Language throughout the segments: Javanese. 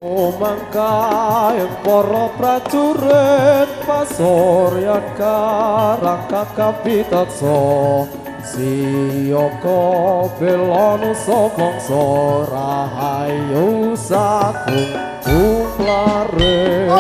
Mangkaing para prajurit pasuryan karang kakapitatsa siyaka belana samangsa rahayu sagung umlare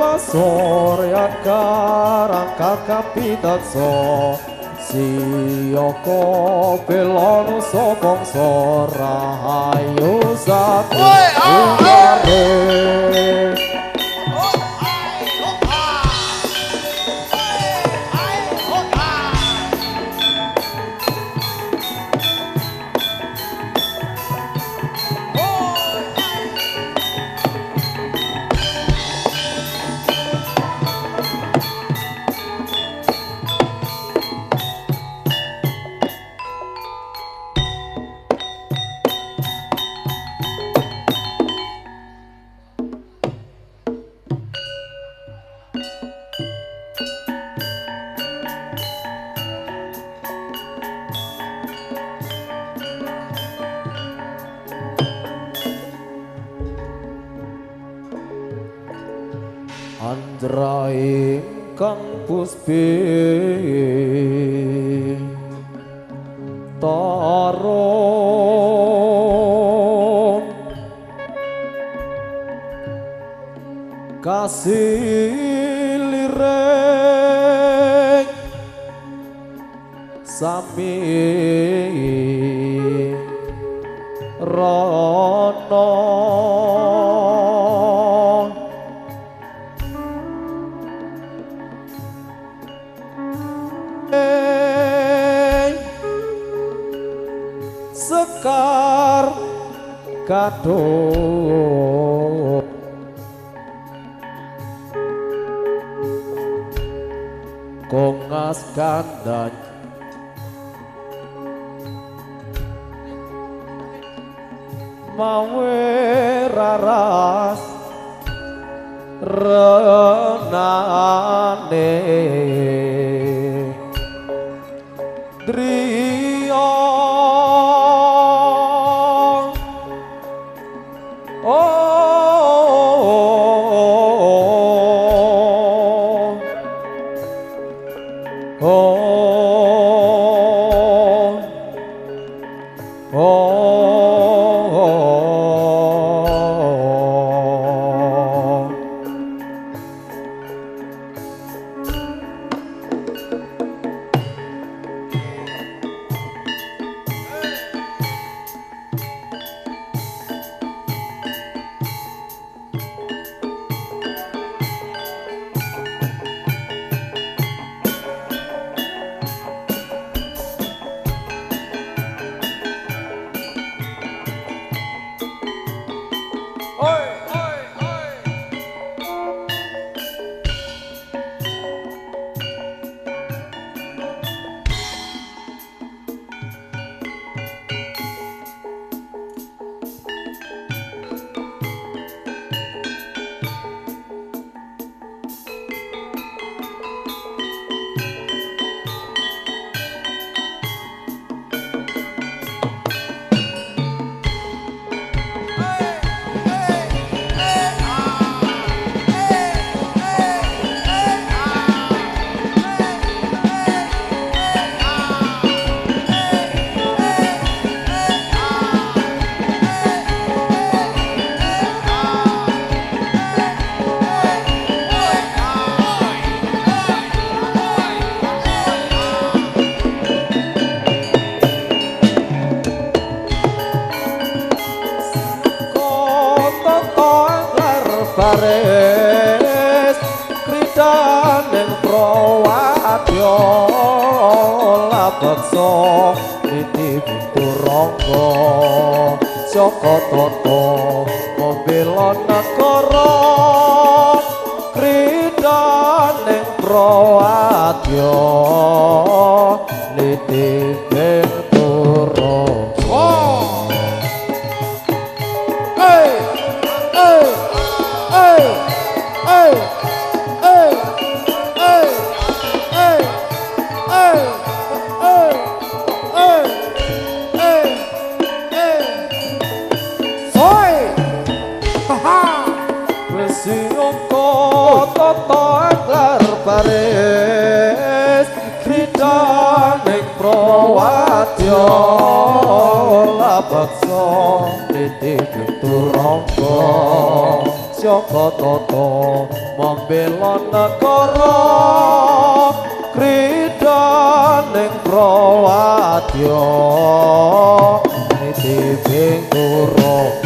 Pasuryan karang kakapitatsa siyaka belana samangsa rahayu sagung umlare Anjraing kang puspi taron kasih lirik sami rono sekar kadung kongas kandang mawe raras renane driya baris kridaning prawadya labaksa niti pintu rangga saka tata membela negara kridaning prawadya titiping turun. Paris kridaning prawadya labaksa titiping turangga saka tata membela negara kridaning prawadya titiping turangga.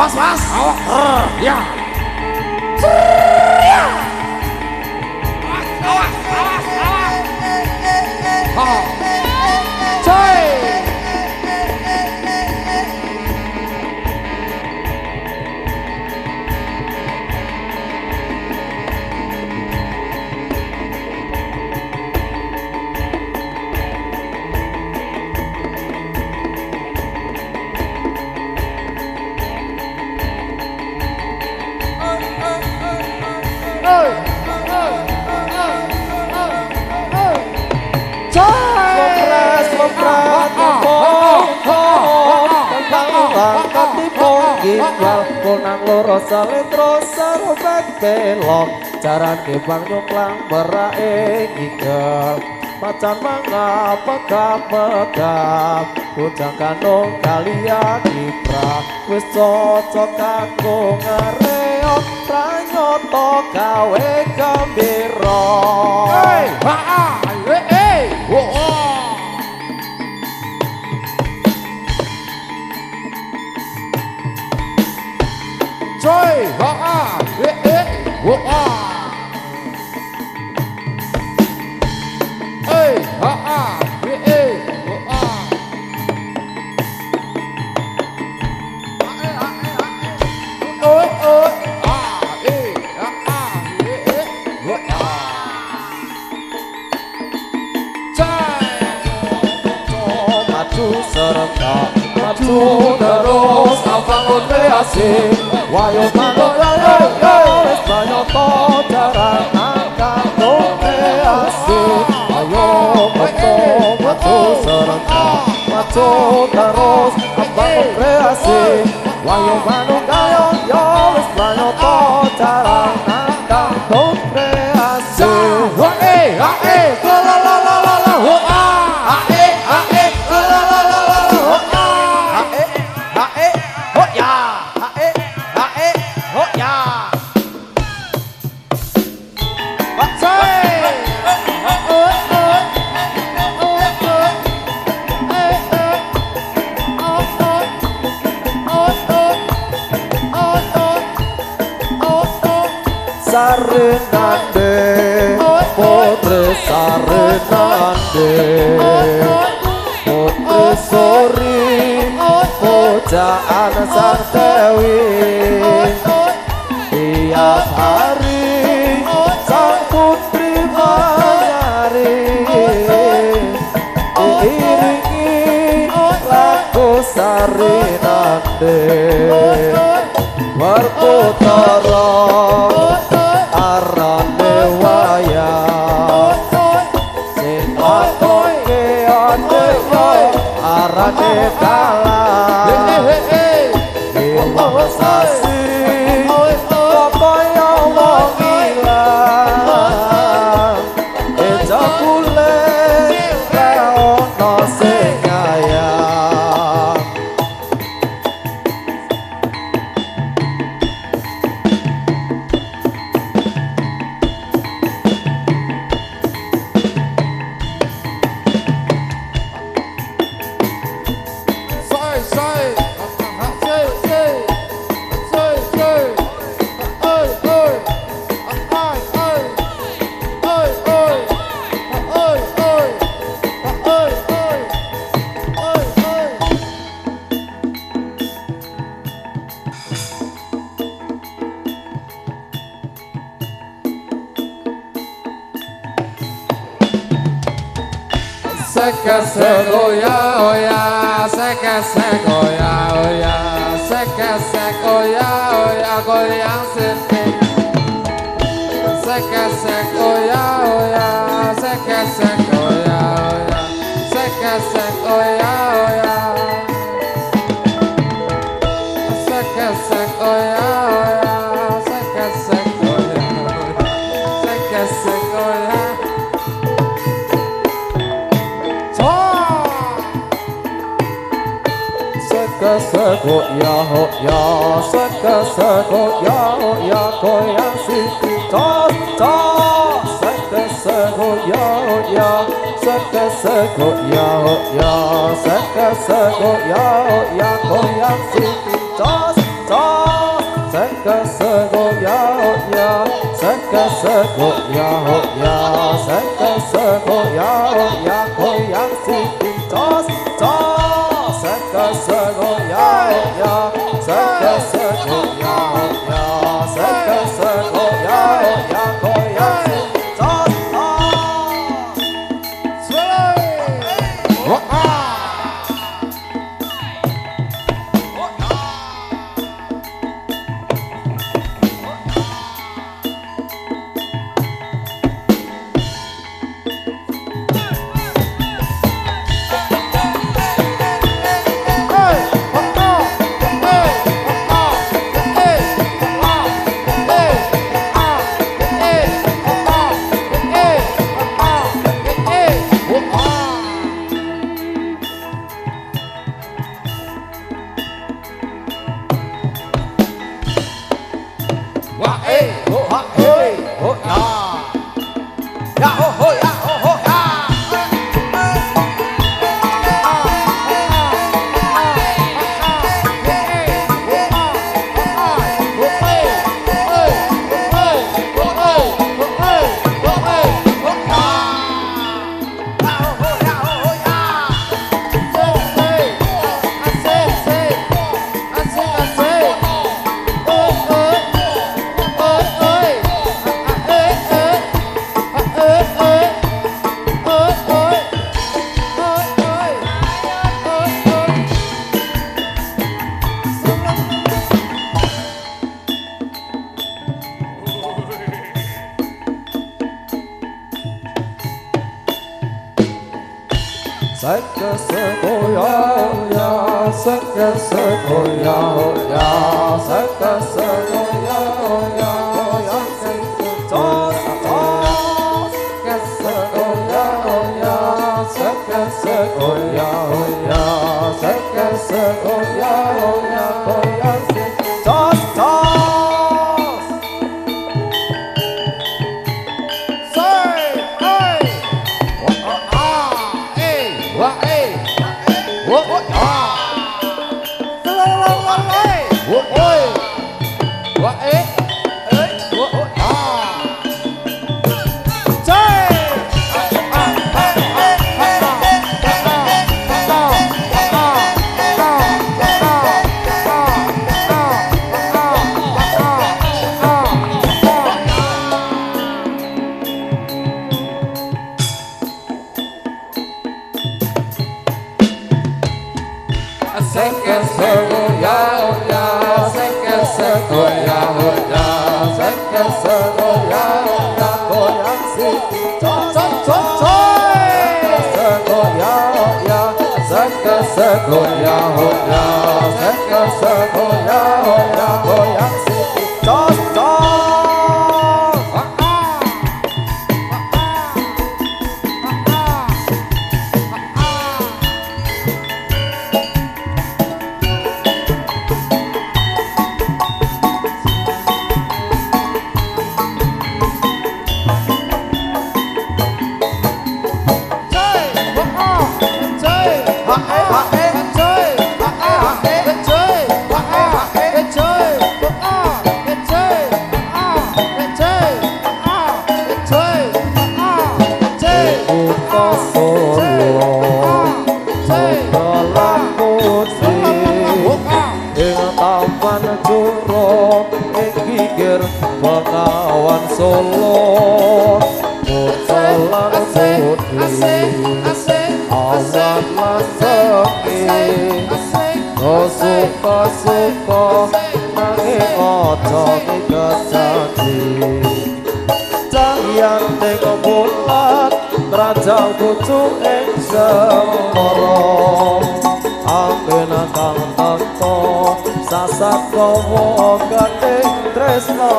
Was, ya. Konang loro salendro sarobek belok carane bang nyuklang merake ngigel macan mangga pegap-pegap bocah kanong kaliyan kiprah wis cocok kanggo ngereok pranyata gawe gembira. Coy, maju terus bangun kreasi wayo manuk wis pranyata jarang angkat kreasi ayo maju serentak maju terus bangun kreasi wayo manuk wis pranyata jarang angkat kreasi. Sarenande putri sarenande putri sori pujaan sang dewi tiap hari sang putri manyari sarinande Berputara arane wayang Sing lakoke adekno arane dalan Iwang sasi Kopaya wong ilang Eja kulit Reono sing nyayang Seke goya oya, seke goya oya, seke goya oya, goyang sirke. Seke goya oya, seke goya oya, seke goya oya, seke goya oya, seke goya oya, seke goya. Seko ya ho ya seko ya ho ya koyang siti tos tos seko ya ho ya seko ya ho ya seko ya ho ya koyang siti tos tos seko ya ho ya seko ya ho ya seko ya ho ya koyang siti tos tos seko ya ya seko ya ya seko ya ya koyang siti tos tos seko ya ya seko ya ya seko ya ya koyang siti tos tos seko ya ya seko ya ya seko ya ya koyang siti tos tos seke segoya ya, seke segoya ya, seke segoya ya, goyang siki segoya ya, seke segoya ya, seke segoya ya, goyang siki jos Bengawan Solo Mutalan putih awan lan sepi suka-suka nanging aja dikejati cahyan ning bulan rajang pucuk ing semara angin kang teko sasat kowo gandeng tresno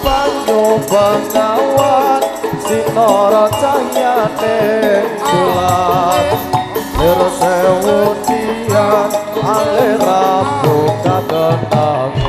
banyu bengawan sinara cahyane bulan sewu dian alir rabu kakenangan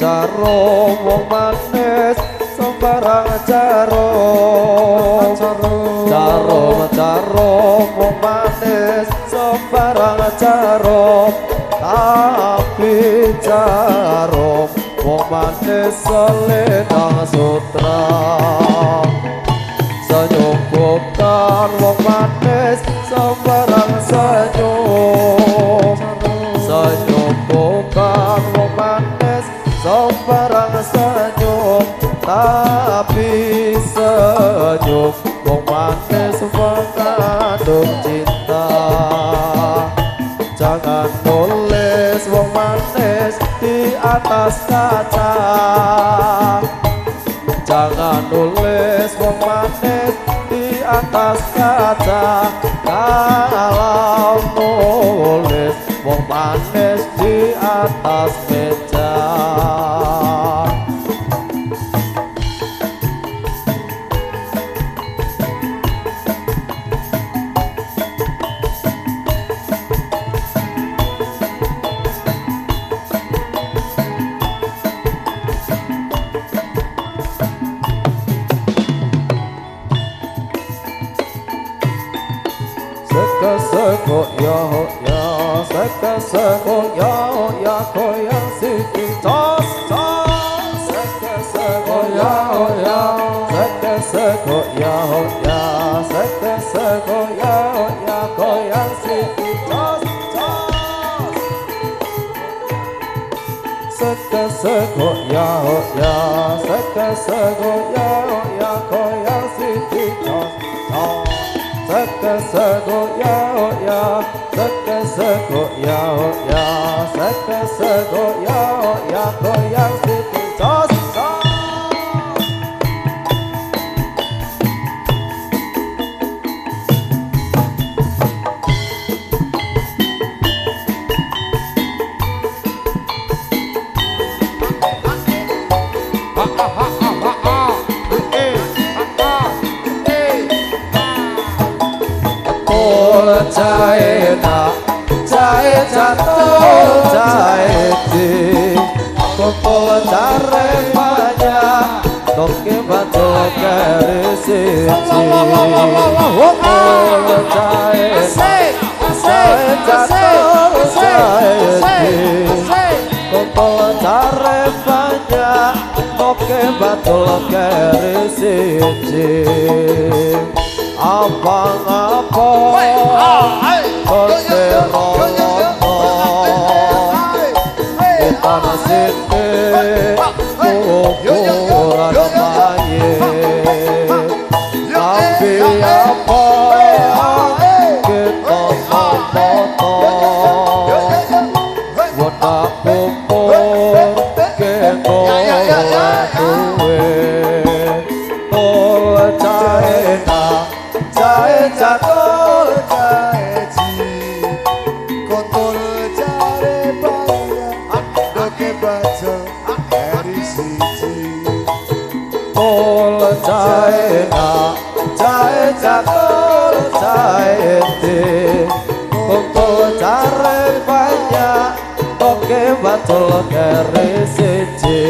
Jarum wong manis sembarang jarum wong manis sembarang jarum tapi jarum wong manis selendang sutra senyum bukan wong manis sembarang senyum bukan wong manis sembarang senyum tapi senyum wong manis mengandung cinta jangan nulis wong manis di atas kaca jangan nulis wong manis di atas kaca kalau nulis wong manis di atas meja seko ya ya seko ya ya koyang siki tos seko ya ya seko ya ya seko ya ya koyang siki tos seko ya ya seko ya ya koyang siki tos seko ya ya seko ya ya seko ya ya koyang siki tos siji Kumpul cari banyak Oke batul keri siji Apa-apa Korserono Kita nasiti Ukuran bayi Tapi apa Kita foto Wadah kumpul Kita duwe Tol caina Cae cakol cae ci Kontol cari banyak Doke baca eri siji Tol caina Cae cakol cae ci Kumpul cari banyak Oke batul keri siji